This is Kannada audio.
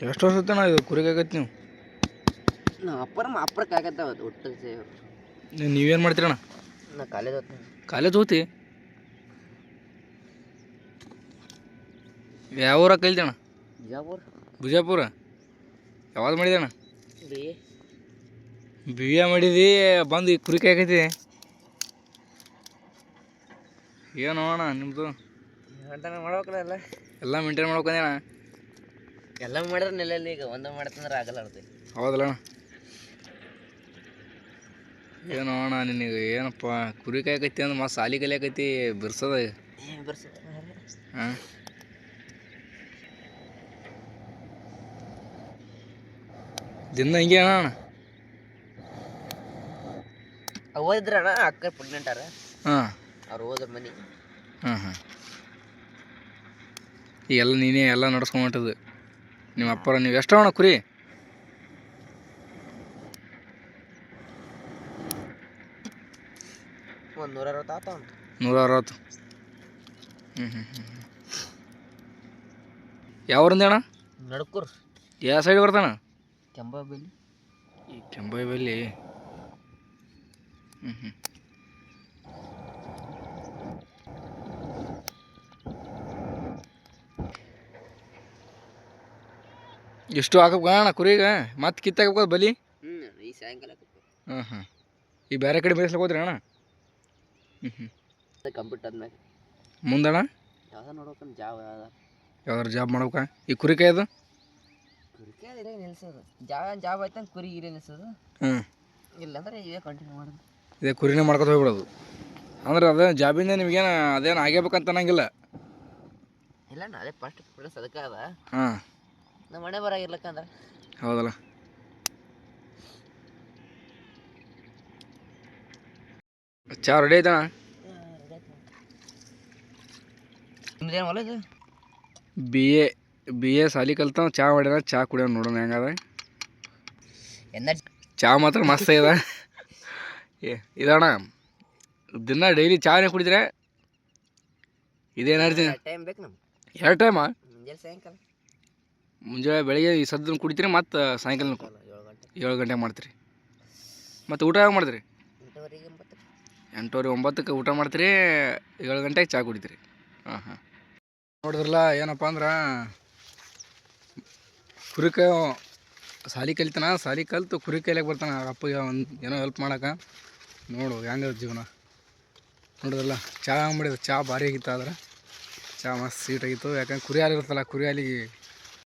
ಎಷ್ಟು ವರ್ಷ ಆಯ್ತಣ್ಣ ಇದು ಕುರಿಗಾಗತ್ತೆ ನೀವು? ನಮ್ಮ ಅಪ್ಪರಕ್ಕಾಗತ್ತಾವ ಒಟ್ಟು ನೀವೇನು ಮಾಡ್ತೀರಣ್ಣ? ನಾ ಕಾಲೇಜ್ ಹೋಗ್ತೀನಿ. ಕಾಲೇಜ್ ಹೋಗ್ತಿ? ಯಾವ ಊರಾಗ ಕಲಿತಣ್ಣ? ಬಿಜಾಪುರ. ಬಿಜಾಪುರ? ಯಾವ್ದು ಮಾಡಿದಣ್ಣ? ಬಿ ಎ ಮಾಡಿದಿ ಬಂದು ಈ ಕುರಿ ಕಾಯಕೈತಿ? ಏನು ಅಣ್ಣ ನಿಮ್ಮದು? ಮಾಡ್ಬೇಕಲ್ಲ ಎಲ್ಲ ಎಲ್ಲ ಮೇಂಟೈನ್ ಮಾಡ್ಬೇಕಂದೇಣ? ಎಲ್ಲ ಮಾಡಿದ್ರೆ ನೆಲೆಯಲ್ಲಿ ಈಗ ಒಂದು ಮಾಡ್ತಂದ್ರೆ ಆಗಲ್ಲ ಅರ್ತಿ. ಹೌದಲ್ಲ ಅಣ್ಣ? ಏನು ಅಣ್ಣ ನಿನಗೆ ಏನಪ್ಪ ಕುರಿ ಕಾಯಕೈತಿ ಅಂದ್ರೆ ಮತ್ತೆ ಸಾಲಿ ಕಲಿಯಾಕೈತಿ ಬಿರ್ಸದ ಹಾಂ? ದಿನ ಹಿಂಗೆ ಅಣ್ಣ? ಓದಿದ್ರಣ್ಣ ಅಕ್ಕ ಪ್ರೆಗ್ನೆಂಟಾರ. ಹಾಂ, ಅವ್ರು ಹೋದ್ರ ಮನೆ. ಹಾಂ ಹಾಂ. ಈಗೆಲ್ಲ ನೀನೇ ಎಲ್ಲ ನಡ್ಸ್ಕೊಂಬಿಟ್ಟದು ನಿಮ್ಮ ಅಪ್ಪರ. ನೀವು ಎಷ್ಟು ಅಣ್ಣ ಕುರಿ? ಒಂದು 160 ಆತ. 160. ಯಾವ ಊರಿಂದ ಅಣ್ಣ? ನಡ್ಕೂರ್. ಯಾವ ಸೈಡ್ ಬರ್ತಾನ? ಕೆಂಬಾಬೆಲ್ಲಿ. ಈ ಕೆಂಬಾಬೆಲ್ಲಿ. ಎಷ್ಟು ಹಾಕಬೇಕು ಅಣ್ಣ ಕುರಿಗೆ? ಮತ್ತೆ ಕಿತ್ತಾಕಬೇಕು ಬಲಿ? ಈ ಸಾಯಂಕಾಲ. ಹಾಂ ಹಾಂ. ಈ ಬೇರೆ ಕಡೆ ಬೇಯಿಸ್ಲಿಕ್ಕೆ ಹೋದ್ರಿ ಅಣ್ಣ? ಕಂಪ್ಯೂಟರ್ ಆದ್ಮೇಲೆ ಮುಂದಣ್ಣ ಯಾವ್ದು ನೋಡ್ಬೇಕಂತ ಯಾವ್ದಾರು ಜಾಬ್ ಮಾಡ್ಬೇಕಾ? ಈ ಕುರಿ ಕಾಯೋದು ಕುರಿಕೆ ನಿಲ್ಸೋದು. ಜಾಬ್ ಆಯ್ತು ಕುರಿ ಇರೇ ನಿಲ್ಸೋದು. ಇಲ್ಲಾಂದ್ರೆ ಇದೇ ಕಂಟಿನ್ಯೂ ಮಾಡೋದು. ಇದೇ ಕುರಿನೇ ಮಾಡ್ಕೊತ ಹೋಗ್ಬಿಡೋದು. ಅಂದ್ರೆ ಅದೇ ಜಾಬಿಂದ ನಿಮಗೇನು ಅದೇನು ಆಗೇಬೇಕಂತ ಅನ್ನಂಗಿಲ್ಲ? ಇಲ್ಲ ಅದೇ ಫಸ್ಟ್ ಪ್ರಿಫರೆನ್ಸ್ ಅದಕ್ಕೆ ಅದ. ಹಾಂ, ನಮ್ಮ ಮನೆ ಬರಾಗಿರ್ಲಕ್ಕಂದ್ರೆ. ಹೌದಲ್ಲ? ಚಾ ರೆಡಿ ಆಯ್ತಣ್ಣ? ನಿಮ್ದೇನು ಹೊಲ ಇದು? ಬಿ ಎ ಸಾಲಿ ಕಲ್ತ ಚಾ ಮಾಡ್ಯಾನ. ಚಾ ಕುಡಿಯೋಣ ನೋಡೋಣ ಹೆಂಗದ. ಚಾ ಮಾತ್ರ ಮಸ್ತ್ ಆಗ್ಯದ. ಇದಣ್ಣ ದಿನ ಡೈಲಿ ಚಾನೇ ಕುಡಿದ್ರೆ ಇದೇನಾಡ್ತೀನಿ? ಟೈಮ್ ಬೇಕು ನಮ್ಗೆ. 2 ಟೈಮಾ? ಮುಂಜಾನೆ ಸಾಯಂಕಾಲ. ಮುಂಜಾನೆ ಬೆಳಿಗ್ಗೆ ಈ ಸದ್ದ ಕುಡಿತೀರಿ, ಮತ್ತು ಸಾಯಂಕಾಲ 7 ಗಂಟೆಗೆ ಮಾಡ್ತೀರಿ. ಮತ್ತು ಊಟ ಯಾವಾಗ ಮಾಡ್ತೀರಿ? 8:30 9ಕ್ಕೆ ಊಟ ಮಾಡ್ತೀರಿ, 7 ಗಂಟೆಗೆ ಚಾ ಕುಡಿತೀರಿ. ಹಾಂ ಹಾಂ. ನೋಡಿದ್ರಲ್ಲ ಏನಪ್ಪ ಅಂದ್ರೆ ಕುರಿ ಕಾಯೋ ಸಾಲಿ ಕಲಿತಾನ. ಸಾಲಿ ಕಲಿತು ಕುರಿ ಕಾಯ್ಲಿಕ್ಕೆ ಬರ್ತಾನೆ. ಅಪ್ಪಗೆ ಒಂದು ಏನೋ ಹೆಲ್ಪ್ ಮಾಡೋಕೆ. ನೋಡು ಹೆಂಗದ ಜೀವನ. ನೋಡಿದ್ರಲ್ಲ ಚಾ ಮಾಡಿದ್ರೆ ಚಾ ಭಾರಿ ಆಗಿತ್ತು. ಆದ್ರೆ ಚಾ ಮಸ್ತ್ ಸ್ವೀಟ್ ಆಗಿತ್ತು. ಯಾಕಂದ್ರೆ ಕುರಿ ಹಾಲು ಇರುತ್ತಲ್ಲ, ಕುರಿ ಹಾಲಿಗೆ